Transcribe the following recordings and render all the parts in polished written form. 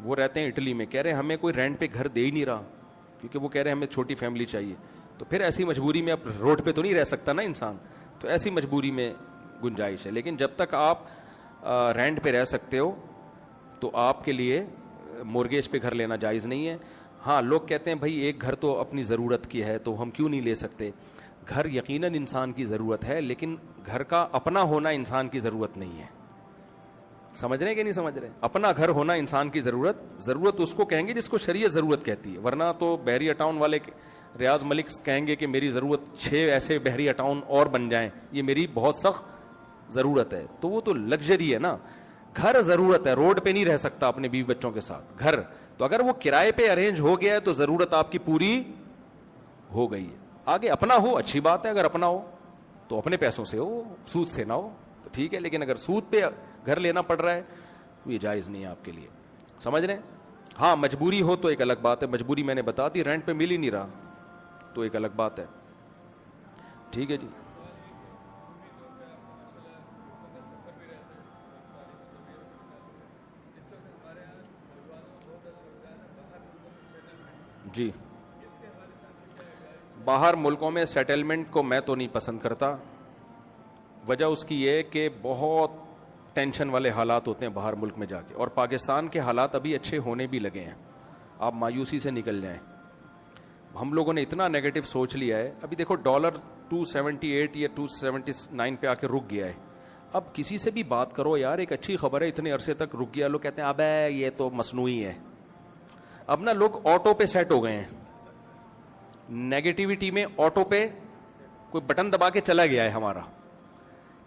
وہ رہتے ہیں اٹلی میں, کہہ رہے ہیں ہمیں کوئی رینٹ پہ گھر دے ہی نہیں رہا, کیونکہ وہ کہہ رہے ہیں ہمیں چھوٹی فیملی چاہیے. تو پھر ایسی مجبوری میں اب روڈ پہ تو نہیں رہ سکتا نا انسان, تو ایسی مجبوری میں گنجائش ہے. لیکن جب تک آپ رینٹ پہ رہ سکتے ہو تو آپ کے لیے مورگیج پہ گھر لینا جائز نہیں ہے. ہاں لوگ کہتے ہیں بھائی ایک گھر تو اپنی ضرورت کی ہے تو ہم کیوں نہیں لے سکتے. گھر یقیناً انسان کی ضرورت ہے, لیکن گھر کا اپنا ہونا انسان کی ضرورت نہیں ہے. سمجھ رہے ہیں کہ نہیں سمجھ رہے؟ اپنا گھر ہونا انسان کی ضرورت اس کو کہیں گے جس کو شریعت ضرورت کہتی ہے. ورنہ تو بحریہ ٹاؤن والے ریاض ملک کہیں گے کہ میری ضرورت 6 ایسے بحریہ ٹاؤن اور بن جائیں, یہ میری بہت سخت ضرورت ہے. تو وہ تو لگژری ہے نا. گھر ضرورت ہے, روڈ پہ نہیں رہ سکتا اپنے بیوی بچوں کے ساتھ. گھر تو اگر وہ کرائے پہ ارینج ہو گیا ہے تو ضرورت آپ کی پوری ہو گئی ہے. آگے اپنا ہو اچھی بات ہے, اگر اپنا ہو تو اپنے پیسوں سے ہو, سود سے نہ ہو تو ٹھیک ہے. لیکن اگر سود پہ گھر لینا پڑ رہا ہے تو یہ جائز نہیں ہے آپ کے لیے. سمجھ رہے ہیں؟ ہاں مجبوری ہو تو ایک الگ بات ہے, مجبوری میں نے بتا دی, رینٹ پہ مل ہی نہیں رہا تو ایک الگ بات ہے. ٹھیک ہے جی. جی باہر ملکوں میں سیٹلمنٹ کو میں تو نہیں پسند کرتا. وجہ اس کی یہ کہ بہت ٹینشن والے حالات ہوتے ہیں باہر ملک میں جا کے, اور پاکستان کے حالات ابھی اچھے ہونے بھی لگے ہیں. آپ مایوسی سے نکل جائیں. ہم لوگوں نے اتنا نیگیٹو سوچ لیا ہے. ابھی دیکھو ڈالر 278 یا 279 پہ آ کے رک گیا ہے. اب کسی سے بھی بات کرو یار ایک اچھی خبر ہے اتنے عرصے تک رک گیا, لوگ کہتے ہیں اب یہ تو مصنوعی ہے. اب نا لوگ آٹو پہ سیٹ ہو گئے ہیں. نیگیٹیوٹی میں آٹو پہ کوئی بٹن دبا کے چلا گیا ہے ہمارا.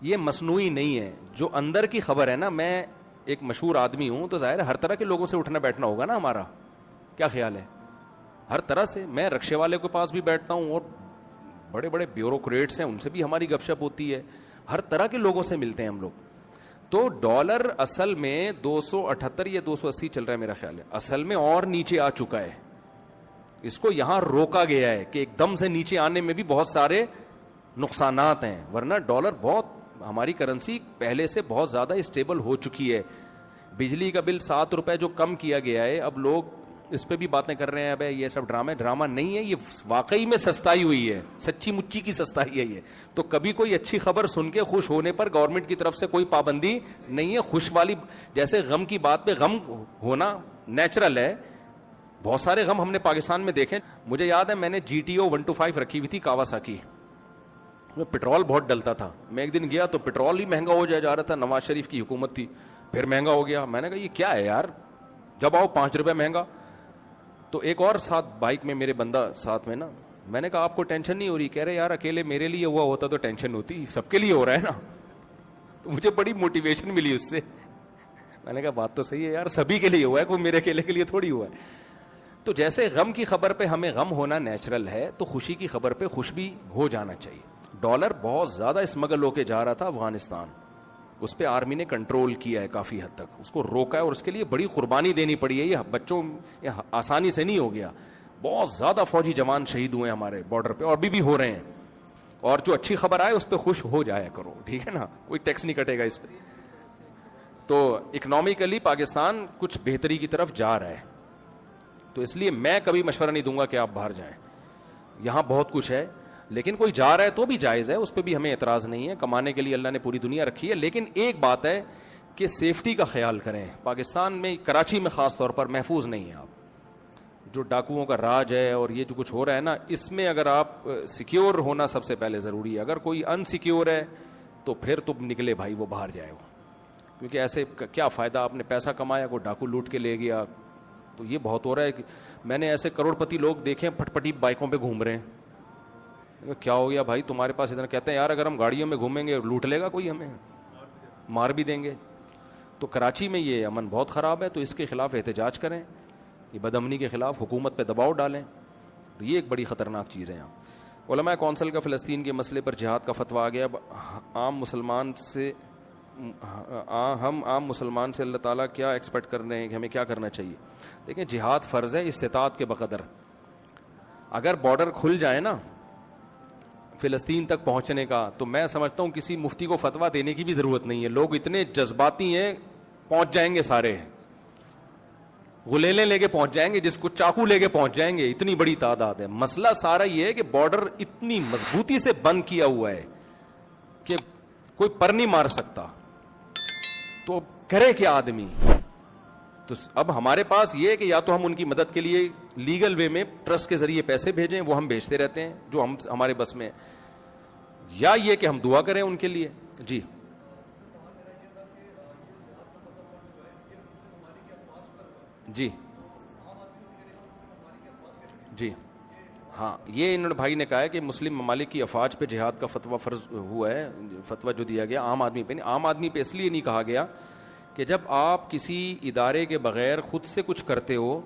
یہ مصنوعی نہیں ہے. جو اندر کی خبر ہے نا, میں ایک مشہور آدمی ہوں تو ظاہر ہے ہر طرح کے لوگوں سے اٹھنا بیٹھنا ہوگا نا ہمارا. کیا خیال ہے؟ ہر طرح سے. میں رکشے والے کے پاس بھی بیٹھتا ہوں اور بڑے بڑے بیوروکریٹس ہیں ان سے بھی ہماری گپ شپ ہوتی ہے. ہر طرح کے لوگوں سے ملتے ہیں ہم لوگ. تو ڈالر اصل میں 278 یا 280 چل رہا ہے میرا خیال ہے, اصل میں اور نیچے آ چکا ہے. اس کو یہاں روکا گیا ہے کہ ایک دم سے نیچے آنے میں بھی بہت سارے نقصانات ہیں. ورنہ ڈالر بہت, ہماری کرنسی پہلے سے بہت زیادہ اسٹیبل ہو چکی ہے. بجلی کا بل 7 روپے جو کم کیا گیا ہے, اب لوگ اس پہ بھی باتیں کر رہے ہیں ابے یہ سب ڈرامہ نہیں ہے, یہ واقعی میں سستائی ہوئی ہے, سچی مچی کی سستائی ہے یہ. تو کبھی کوئی اچھی خبر سن کے خوش ہونے پر گورنمنٹ کی طرف سے کوئی پابندی نہیں ہے. خوش والی جیسے غم کی بات پہ غم ہونا نیچرل ہے. بہت سارے غم ہم نے پاکستان میں دیکھے. مجھے یاد ہے میں نے GTO 125 رکھی ہوئی تھی کاواساکی میں, پیٹرول بہت ڈلتا تھا. میں ایک دن گیا تو پیٹرول ہی مہنگا ہو جا رہا تھا. نواز شریف کی حکومت تھی, پھر مہنگا ہو گیا. میں نے کہا یہ کیا ہے یار, جب آؤ 5 روپے مہنگا. تو ایک اور ساتھ بائک میں میرے بندہ ساتھ میں نا, میں نے کہا آپ کو ٹینشن نہیں ہو رہی؟ کہہ رہے یار اکیلے میرے لیے ہوا ہوتا تو ٹینشن ہوتی, سب کے لیے ہو رہا ہے نا. تو مجھے بڑی موٹیویشن ملی اس سے. میں نے کہا بات تو صحیح ہے یار, سبھی کے لیے ہوا ہے, کوئی میرے اکیلے کے لیے تھوڑی ہوا ہے. تو جیسے غم کی خبر پہ ہمیں غم ہونا نیچرل ہے, تو خوشی کی خبر پہ خوش بھی ہو جانا چاہیے. ڈالر بہت زیادہ اسمگل ہو کے جا رہا تھا افغانستان, اس پہ آرمی نے کنٹرول کیا ہے کافی حد تک, اس کو روکا ہے, اور اس کے لیے بڑی قربانی دینی پڑی ہے. یہ بچوں یہ آسانی سے نہیں ہو گیا. بہت زیادہ فوجی جوان شہید ہوئے ہمارے بارڈر پہ, اور بھی ہو رہے ہیں. اور جو اچھی خبر آئے اس پہ خوش ہو جایا کرو, ٹھیک ہے نا, کوئی ٹیکس نہیں کٹے گا اس پہ. تو اکنامکلی پاکستان کچھ بہتری کی طرف جا رہا ہے. تو اس لیے میں کبھی مشورہ نہیں دوں گا کہ آپ باہر جائیں. یہاں بہت کچھ ہے, لیکن کوئی جا رہا ہے تو بھی جائز ہے, اس پہ بھی ہمیں اعتراض نہیں ہے. کمانے کے لیے اللہ نے پوری دنیا رکھی ہے. لیکن ایک بات ہے کہ سیفٹی کا خیال کریں. پاکستان میں کراچی میں خاص طور پر محفوظ نہیں ہیں آپ. جو ڈاکوؤں کا راج ہے اور یہ جو کچھ ہو رہا ہے نا, اس میں اگر آپ سیکیور ہونا سب سے پہلے ضروری ہے. اگر کوئی انسیکیور ہے تو پھر تم نکلے بھائی, وہ باہر جائے وہ, کیونکہ ایسے کیا فائدہ, آپ نے پیسہ کمایا کوئی ڈاکو لوٹ کے لے گیا. تو یہ بہت ہو رہا ہے. کہ میں نے ایسے کروڑ پتی لوگ دیکھے پھٹ پٹی بائکوں پہ گھوم رہے ہیں. کیا ہو گیا بھائی تمہارے پاس اتنا؟ کہتے ہیں یار اگر ہم گاڑیوں میں گھومیں گے لوٹ لے گا کوئی, ہمیں مار بھی دیں گے. تو کراچی میں یہ امن بہت خراب ہے, تو اس کے خلاف احتجاج کریں, یہ بدامنی کے خلاف حکومت پہ دباؤ ڈالیں. تو یہ ایک بڑی خطرناک چیز ہے. یہاں علماء کونسل کا فلسطین کے مسئلے پر جہاد کا فتویٰ آ گیا. ہم عام مسلمان سے اللہ تعالیٰ کیا ایکسپیکٹ کر رہے ہیں کہ ہمیں کیا کرنا چاہیے؟ دیکھیں جہاد فرض ہے استطاعت کے بقدر. اگر بارڈر کھل جائے نا فلسطین تک پہنچنے کا, تو میں سمجھتا ہوں کسی مفتی کو فتویٰ دینے کی بھی ضرورت نہیں ہے. لوگ اتنے جذباتی ہیں, پہنچ جائیں گے سارے. غلیلیں لے کے پہنچ جائیں گے, جس کو چاقو لے کے پہنچ جائیں گے, اتنی بڑی تعداد ہے. مسئلہ سارا یہ ہے کہ بارڈر اتنی مضبوطی سے بند کیا ہوا ہے کہ کوئی پر نہیں مار سکتا, تو کرے کیا آدمی. تو اب ہمارے پاس یہ ہے کہ یا تو ہم ان کی مدد کے لیے لیگل وے میں ٹرسٹ کے ذریعے پیسے بھیجیں, وہ ہم بھیجتے رہتے ہیں جو ہمارے بس میں, یا یہ کہ ہم دعا کریں ان کے لیے. جی جی جی ہاں, یہ انہوں نے بھائی نے کہا ہے کہ مسلم ممالک کی افواج پہ جہاد کا فتویٰ فرض ہوا ہے, فتویٰ جو دیا گیا عام آدمی پہ نہیں. عام آدمی پہ اس لیے نہیں کہا گیا کہ جب آپ کسی ادارے کے بغیر خود سے کچھ کرتے ہو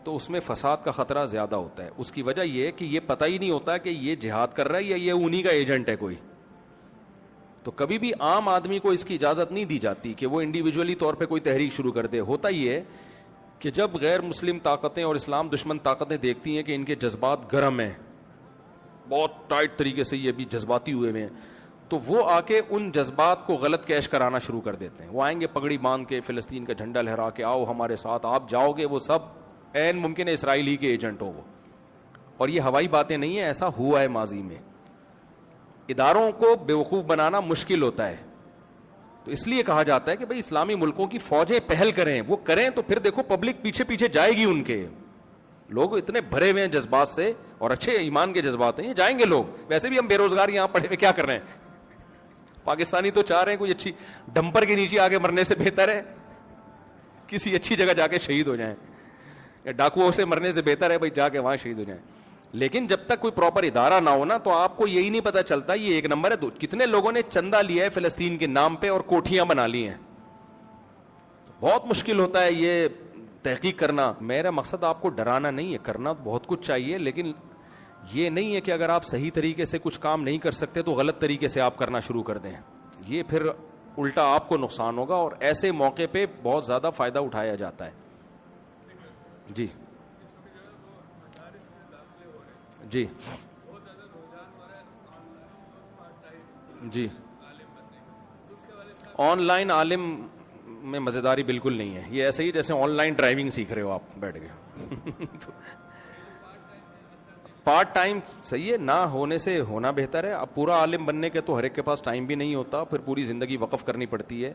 تو اس میں فساد کا خطرہ زیادہ ہوتا ہے. اس کی وجہ یہ ہے کہ یہ پتہ ہی نہیں ہوتا کہ یہ جہاد کر رہا ہے یا یہ انہی کا ایجنٹ ہے کوئی. تو کبھی بھی عام آدمی کو اس کی اجازت نہیں دی جاتی کہ وہ انڈیویجولی طور پہ کوئی تحریک شروع کر دے. ہوتا یہ ہے کہ جب غیر مسلم طاقتیں اور اسلام دشمن طاقتیں دیکھتی ہیں کہ ان کے جذبات گرم ہیں, بہت ٹائٹ طریقے سے یہ بھی جذباتی ہوئے ہیں, تو وہ آ کے ان جذبات کو غلط کیش کرانا شروع کر دیتے ہیں. وہ آئیں گے پگڑی باندھ کے, فلسطین کا جھنڈا لہرا کے, آؤ ہمارے ساتھ, آپ جاؤ گے. وہ سب عین ممکن ہے اسرائیلی کے ایجنٹ ہو وہ. اور یہ ہوائی باتیں نہیں ہیں, ایسا ہوا ہے ماضی میں. اداروں کو بیوقوف بنانا مشکل ہوتا ہے, تو اس لیے کہا جاتا ہے کہ بھئی اسلامی ملکوں کی فوجیں پہل کریں. وہ کریں تو پھر دیکھو پبلک پیچھے پیچھے جائے گی. ان کے لوگ اتنے بھرے ہوئے ہیں جذبات سے, اور اچھے ایمان کے جذبات ہیں, یہ جائیں گے لوگ. ویسے بھی ہم بے روزگار یہاں پڑے ہوئے کیا کر رہے ہیں, پاکستانی تو چاہ رہے ہیں کوئی اچھی ڈمپر کے نیچے آگے مرنے سے بہتر ہے کسی اچھی جگہ جا کے شہید ہو جائیں, یا ڈاکوؤں سے مرنے سے بہتر ہے بھائی جا کے وہاں شہید ہو جائیں. لیکن جب تک کوئی پراپر ادارہ نہ ہونا تو آپ کو یہی نہیں پتا چلتا یہ ایک نمبر ہے. کتنے لوگوں نے چندہ لیا ہے فلسطین کے نام پہ اور کوٹھیاں بنا لی ہیں. بہت مشکل ہوتا ہے یہ تحقیق کرنا. میرا مقصد آپ کو ڈرانا نہیں ہے, کرنا بہت کچھ چاہیے, لیکن یہ نہیں ہے کہ اگر آپ صحیح طریقے سے کچھ کام نہیں کر سکتے تو غلط طریقے سے آپ کرنا شروع کر دیں. یہ پھر الٹا آپ کو نقصان ہوگا, اور ایسے موقع پہ بہت زیادہ فائدہ اٹھایا جاتا ہے. جی جی جی آن لائن عالم میں مزیداری بالکل نہیں ہے. یہ ایسے ہی جیسے آن لائن ڈرائیونگ سیکھ رہے ہو آپ بیٹھ کے. پارٹ ٹائم صحیح ہے, نہ ہونے سے ہونا بہتر ہے. اب پورا عالم بننے کے تو ہر ایک کے پاس ٹائم بھی نہیں ہوتا, پھر پوری زندگی وقف کرنی پڑتی ہے.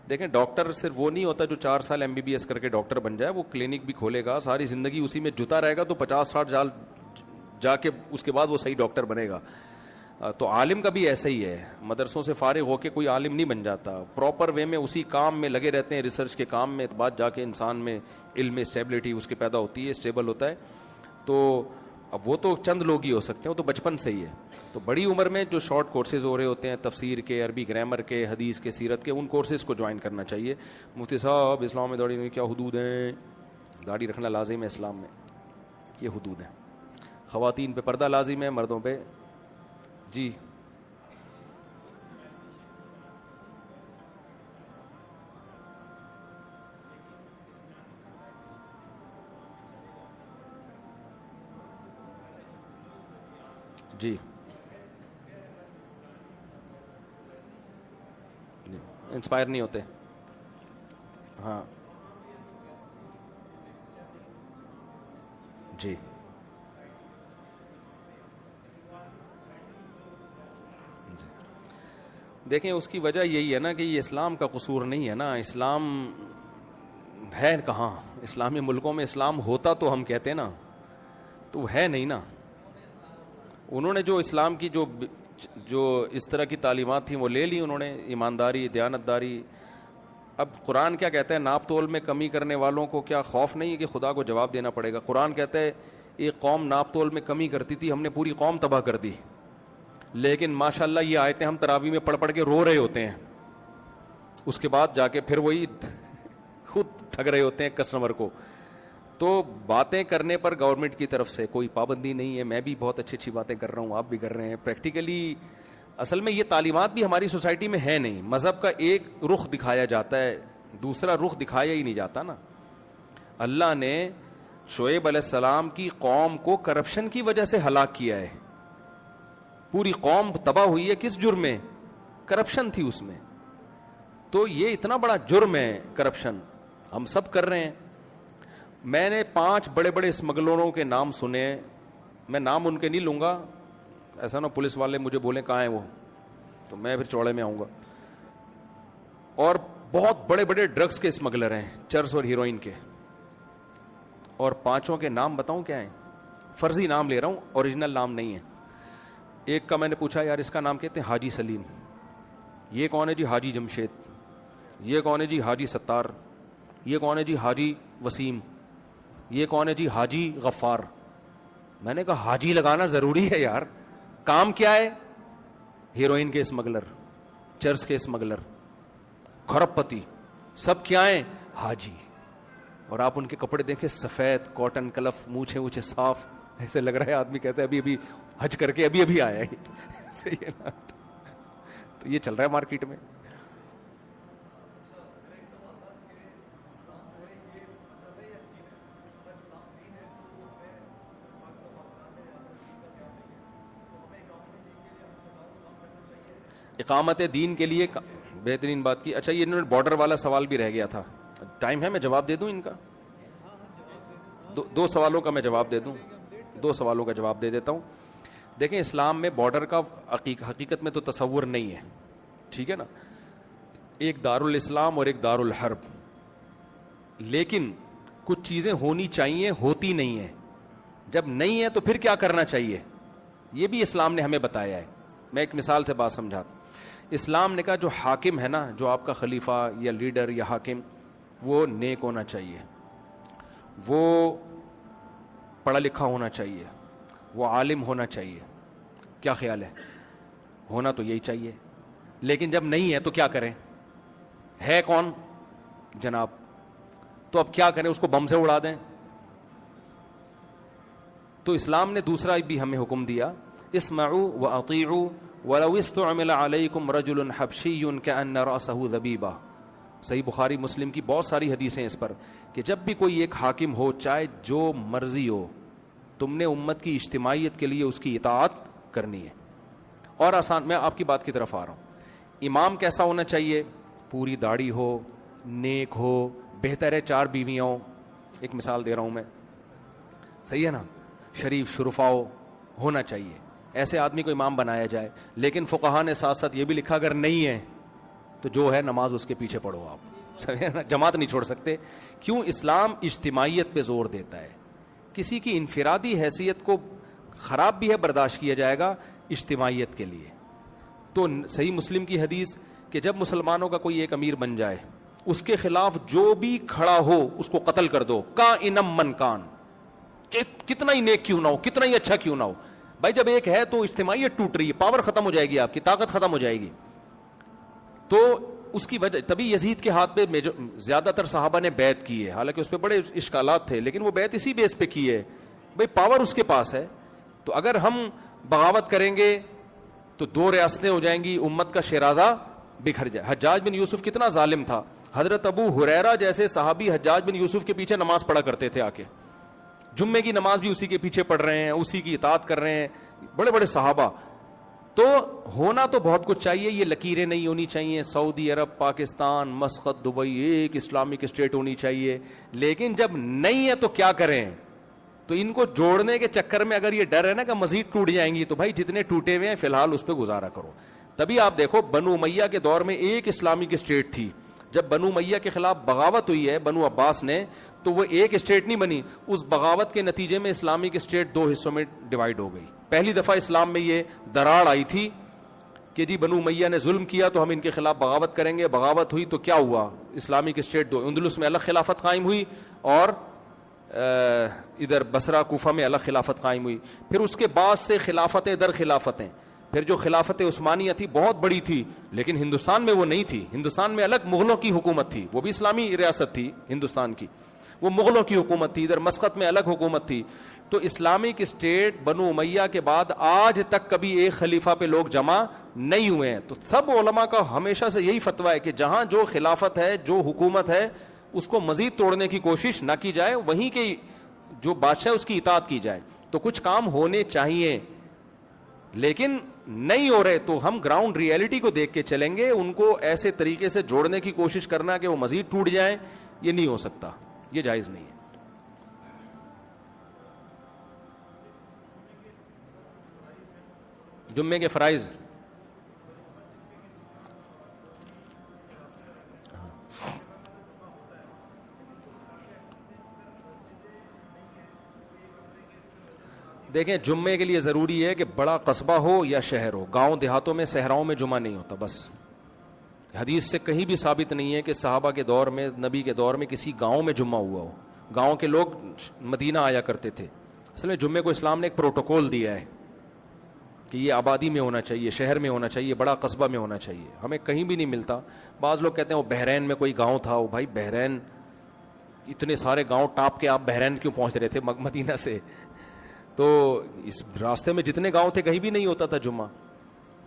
دیکھیں ڈاکٹر صرف وہ نہیں ہوتا جو 4 سال MBBS کر کے ڈاکٹر بن جائے. وہ کلینک بھی کھولے گا, ساری زندگی اسی میں جتا رہے گا, تو 50-60 سال جا کے اس کے بعد وہ صحیح ڈاکٹر بنے گا. تو عالم کا بھی ایسا ہی ہے, مدرسوں سے فارغ ہو کے کوئی عالم نہیں بن جاتا. پراپر وے میں اسی کام میں لگے رہتے ہیں, ریسرچ کے کام میں, بعد جا کے انسان میں علم میں اسٹیبلٹی اس کے پیدا ہوتی ہے, اسٹیبل ہوتا ہے. تو اب وہ تو چند لوگ ہی ہو سکتے ہیں, وہ تو بچپن سے ہی ہے. تو بڑی عمر میں جو شارٹ کورسز ہو رہے ہوتے ہیں, تفسیر کے, عربی گرامر کے, حدیث کے, سیرت کے, ان کورسز کو جوائن کرنا چاہیے. مفتی صاحب اسلام میں داڑھی میں کیا حدود ہیں؟ داڑھی رکھنا لازم ہے اسلام میں, یہ حدود ہیں. خواتین پہ پردہ لازم ہے, مردوں پہ جی جی انسپائر نہیں ہوتے. ہاں جی دیکھیں اس کی وجہ یہی ہے نا کہ یہ اسلام کا قصور نہیں ہے نا. اسلام ہے کہاں؟ اسلامی ملکوں میں اسلام ہوتا تو ہم کہتے نا, تو ہے نہیں نا. انہوں نے جو اسلام کی جو اس طرح کی تعلیمات تھیں وہ لے لی انہوں نے, ایمانداری, دیانتداری. اب قرآن کیا کہتا ہے, ناپ تول میں کمی کرنے والوں کو کیا خوف نہیں ہے کہ خدا کو جواب دینا پڑے گا؟ قرآن کہتا ہے ایک قوم ناپ تول میں کمی کرتی تھی, ہم نے پوری قوم تباہ کر دی. لیکن ماشاءاللہ یہ آیتیں ہم تراویح میں پڑھ کے رو رہے ہوتے ہیں, اس کے بعد جا کے پھر وہی خود ٹھگ رہے ہوتے ہیں کسٹمر کو. تو باتیں کرنے پر گورنمنٹ کی طرف سے کوئی پابندی نہیں ہے. میں بھی بہت اچھی اچھی باتیں کر رہا ہوں, آپ بھی کر رہے ہیں. پریکٹیکلی اصل میں یہ تعلیمات بھی ہماری سوسائٹی میں ہے نہیں. مذہب کا ایک رخ دکھایا جاتا ہے, دوسرا رخ دکھایا ہی نہیں جاتا نا. اللہ نے شعیب علیہ السلام کی قوم کو کرپشن کی وجہ سے ہلاک کیا ہے. پوری قوم تباہ ہوئی ہے کس جرم میں؟ کرپشن تھی اس میں. تو یہ اتنا بڑا جرم ہے کرپشن, ہم سب کر رہے ہیں. میں نے 5 بڑے بڑے اسمگلروں کے نام سنے, میں نام ان کے نہیں لوں گا, ایسا نہ پولیس والے مجھے بولیں کہاں ہیں وہ, تو میں پھر چوڑے میں آؤں گا. اور بہت بڑے بڑے ڈرگس کے اسمگلر ہیں, چرس اور ہیروئن کے, اور 5 کے نام بتاؤں کیا ہیں, فرضی نام لے رہا ہوں, اوریجنل نام نہیں ہے. ایک کا میں نے پوچھا یار اس کا نام کہتے ہیں حاجی سلیم, یہ کون ہے جی حاجی جمشید, یہ کون ہے جی حاجی ستار, یہ کون ہے جی حاجی وسیم, یہ کون ہے جی حاجی غفار. میں نے کہا حاجی لگانا ضروری ہے یار, کام کیا ہے؟ ہیروئن کے اسمگلر, چرس کے اسمگلر, کھرب پتی, سب کیا ہیں؟ حاجی. اور آپ ان کے کپڑے دیکھیں, سفید کاٹن کلف, مونچھیں اونچے صاف, ایسے لگ رہا ہے آدمی کہتا ہے ابھی حج کر کے ابھی آیا ہے. صحیح ہے نا؟ تو یہ چل رہا ہے مارکیٹ میں. اقامت دین کے لیے بہترین بات کی. اچھا, یہ انہوں نے بارڈر والا سوال بھی رہ گیا تھا, ٹائم ہے میں جواب دے دوں ان کا؟ 2 سوالوں کا میں جواب دے دوں, 2 سوالوں کا جواب دے دیتا ہوں. دیکھیں اسلام میں بارڈر کا حقیقت میں تو تصور نہیں ہے, ٹھیک ہے نا, ایک دارالاسلام اور ایک دارالحرب, لیکن کچھ چیزیں ہونی چاہیے, ہوتی نہیں ہیں. جب نہیں ہے تو پھر کیا کرنا چاہیے, یہ بھی اسلام نے ہمیں بتایا ہے. میں ایک مثال سے بات سمجھاتا. اسلام نے کہا جو حاکم ہے نا, جو آپ کا خلیفہ یا لیڈر یا حاکم, وہ نیک ہونا چاہیے, وہ پڑھا لکھا ہونا چاہیے, وہ عالم ہونا چاہیے. کیا خیال ہے؟ ہونا تو یہی چاہیے, لیکن جب نہیں ہے تو کیا کریں؟ ہے کون جناب, تو اب کیا کریں, اس کو بم سے اڑا دیں؟ تو اسلام نے دوسرا بھی ہمیں حکم دیا, اسمعوا واطیعوا ولو استعمل علیکم رجل حبشی کأن رأسہ ذبیبہ. صحیح بخاری مسلم کی بہت ساری حدیثیں اس پر, کہ جب بھی کوئی ایک حاکم ہو, چاہے جو مرضی ہو, تم نے امت کی اجتماعیت کے لیے اس کی اطاعت کرنی ہے. اور آسان, میں آپ کی بات کی طرف آ رہا ہوں. امام کیسا ہونا چاہیے؟ پوری داڑھی ہو, نیک ہو, بہتر ہے 4 بیویاں ہوں. ایک مثال دے رہا ہوں میں, صحیح ہے نا, شریف شرفا ہونا چاہیے, ایسے آدمی کو امام بنایا جائے. لیکن فقہا نے ساتھ ساتھ یہ بھی لکھا اگر نہیں ہے تو جو ہے نماز اس کے پیچھے پڑھو آپ, جماعت نہیں چھوڑ سکتے. کیوں؟ اسلام اجتماعیت پہ زور دیتا ہے. کسی کی انفرادی حیثیت کو خراب بھی ہے برداشت کیا جائے گا اجتماعیت کے لیے. تو صحیح مسلم کی حدیث کہ جب مسلمانوں کا کوئی ایک امیر بن جائے, اس کے خلاف جو بھی کھڑا ہو اس کو قتل کر دو, کائنم من کان, کتنا ہی نیک کیوں نہ ہو, کتنا ہی اچھا کیوں نہ ہو. بھائی جب ایک ہے تو اجتماعیت ٹوٹ رہی ہے, پاور ختم ہو جائے گی, آپ کی طاقت ختم ہو جائے گی. تو اس کی وجہ, تبھی یزید کے ہاتھ پہ زیادہ تر صحابہ نے بیعت کی ہے, حالانکہ اس پہ بڑے اشکالات تھے, لیکن وہ بیعت اسی بیس پہ کی ہے. بھائی پاور اس کے پاس ہے, تو اگر ہم بغاوت کریں گے تو 2 ریاستیں ہو جائیں گی, امت کا شیرازہ بکھر جائے. حجاج بن یوسف کتنا ظالم تھا, حضرت ابو ہریرہ جیسے صحابی حجاج بن یوسف کے پیچھے نماز پڑھا کرتے تھے, آ کے جمعے کی نماز بھی اسی کے پیچھے پڑھ رہے ہیں, اسی کی اطاعت کر رہے ہیں, بڑے بڑے صحابہ. تو ہونا تو بہت کچھ چاہیے, یہ لکیریں نہیں ہونی چاہیے. سعودی عرب, پاکستان, مسقط, دبئی ایک اسلامک اسٹیٹ ہونی چاہیے. لیکن جب نہیں ہے تو کیا کریں؟ تو ان کو جوڑنے کے چکر میں اگر یہ ڈر ہے نا کہ مزید ٹوٹ جائیں گی, تو بھائی جتنے ٹوٹے ہوئے ہیں فی الحال اس پہ گزارا کرو. تبھی آپ دیکھو بنو امیہ کے دور میں ایک اسلامک اسٹیٹ تھی. جب بنو امیہ کے خلاف بغاوت ہوئی ہے بنو عباس نے, تو وہ ایک اسٹیٹ نہیں بنی. اس بغاوت کے نتیجے میں اسلامک اسٹیٹ 2 حصوں میں ڈیوائیڈ ہو گئی. پہلی دفعہ اسلام میں یہ دراڑ آئی تھی کہ جی بنو امیہ نے ظلم کیا تو ہم ان کے خلاف بغاوت کریں گے. بغاوت ہوئی تو کیا ہوا, اسلامک اسٹیٹ 2, اندلس میں الگ خلافت قائم ہوئی, اور ادھر بصرہ کوفہ میں الگ خلافت قائم ہوئی. پھر اس کے بعد سے خلافتیں در خلافتیں. پھر جو خلافت عثمانیہ تھی بہت بڑی تھی, لیکن ہندوستان میں وہ نہیں تھی. ہندوستان میں الگ مغلوں کی حکومت تھی, وہ بھی اسلامی ریاست تھی ہندوستان کی, وہ مغلوں کی حکومت تھی. ادھر مسقط میں الگ حکومت تھی. تو اسلامک اسٹیٹ بنو امیہ کے بعد آج تک کبھی ایک خلیفہ پہ لوگ جمع نہیں ہوئے ہیں. تو سب علماء کا ہمیشہ سے یہی فتویٰ ہے کہ جہاں جو خلافت ہے, جو حکومت ہے, اس کو مزید توڑنے کی کوشش نہ کی جائے, وہیں کے جو بادشاہ اس کی اطاعت کی جائے. تو کچھ کام ہونے چاہیے, لیکن نہیں ہو رہے تو ہم گراؤنڈ ریئلٹی کو دیکھ کے چلیں گے. ان کو ایسے طریقے سے جوڑنے کی کوشش کرنا کہ وہ مزید ٹوٹ جائیں, یہ نہیں ہو سکتا, یہ جائز نہیں ہے. جمعے کے فرائض دیکھیں، جمعے کے لیے ضروری ہے کہ بڑا قصبہ ہو یا شہر ہو. گاؤں دیہاتوں میں، صحراؤں میں جمعہ نہیں ہوتا. بس حدیث سے کہیں بھی ثابت نہیں ہے کہ صحابہ کے دور میں، نبی کے دور میں کسی گاؤں میں جمعہ ہوا ہو. گاؤں کے لوگ مدینہ آیا کرتے تھے. اصل میں جمعے کو اسلام نے ایک پروٹوکول دیا ہے کہ یہ آبادی میں ہونا چاہیے، شہر میں ہونا چاہیے، بڑا قصبہ میں ہونا چاہیے. ہمیں کہیں بھی نہیں ملتا. بعض لوگ کہتے ہیں وہ بحرین میں کوئی گاؤں تھا. وہ بھائی بحرین، اتنے سارے گاؤں ٹاپ کے آپ بحرین کیوں پہنچ رہے تھے مدینہ سے؟ تو اس راستے میں جتنے گاؤں تھے کہیں بھی نہیں ہوتا تھا جمعہ.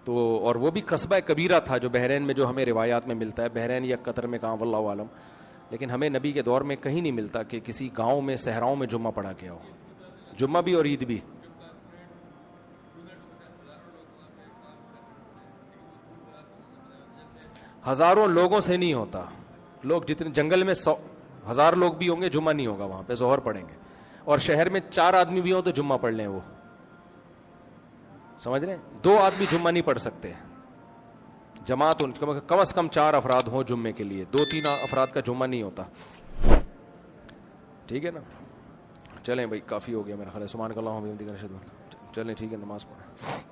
تو اور وہ بھی قصبہ کبیرہ تھا جو بحرین میں، جو ہمیں روایات میں ملتا ہے. بحرین یا قطر میں کہاں، واللہ عالم. لیکن ہمیں نبی کے دور میں کہیں نہیں ملتا کہ کسی گاؤں میں، صحراؤں میں جمعہ پڑھا گیا ہو. جمعہ بھی اور عید بھی. ہزاروں لوگوں سے نہیں ہوتا. لوگ جتنے جنگل میں 100,000 لوگ بھی ہوں گے، جمعہ نہیں ہوگا وہاں پہ، ظہر پڑھیں گے. اور شہر میں 4 آدمی بھی ہوں تو جمعہ پڑھ لیں. وہ سمجھ رہے ہیں؟ 2 آدمی جمعہ نہیں پڑھ سکتے. جماعت کم از کم 4 افراد ہوں جمعے کے لیے. 2-3 افراد کا جمعہ نہیں ہوتا. ٹھیک ہے نا؟ چلیں بھائی، کافی ہو گیا میرا خیال ہے. سبحانک اللہم و بحمدک، اشہد ان لا الہ الا انت. چلیں ٹھیک ہے، نماز پڑھیں.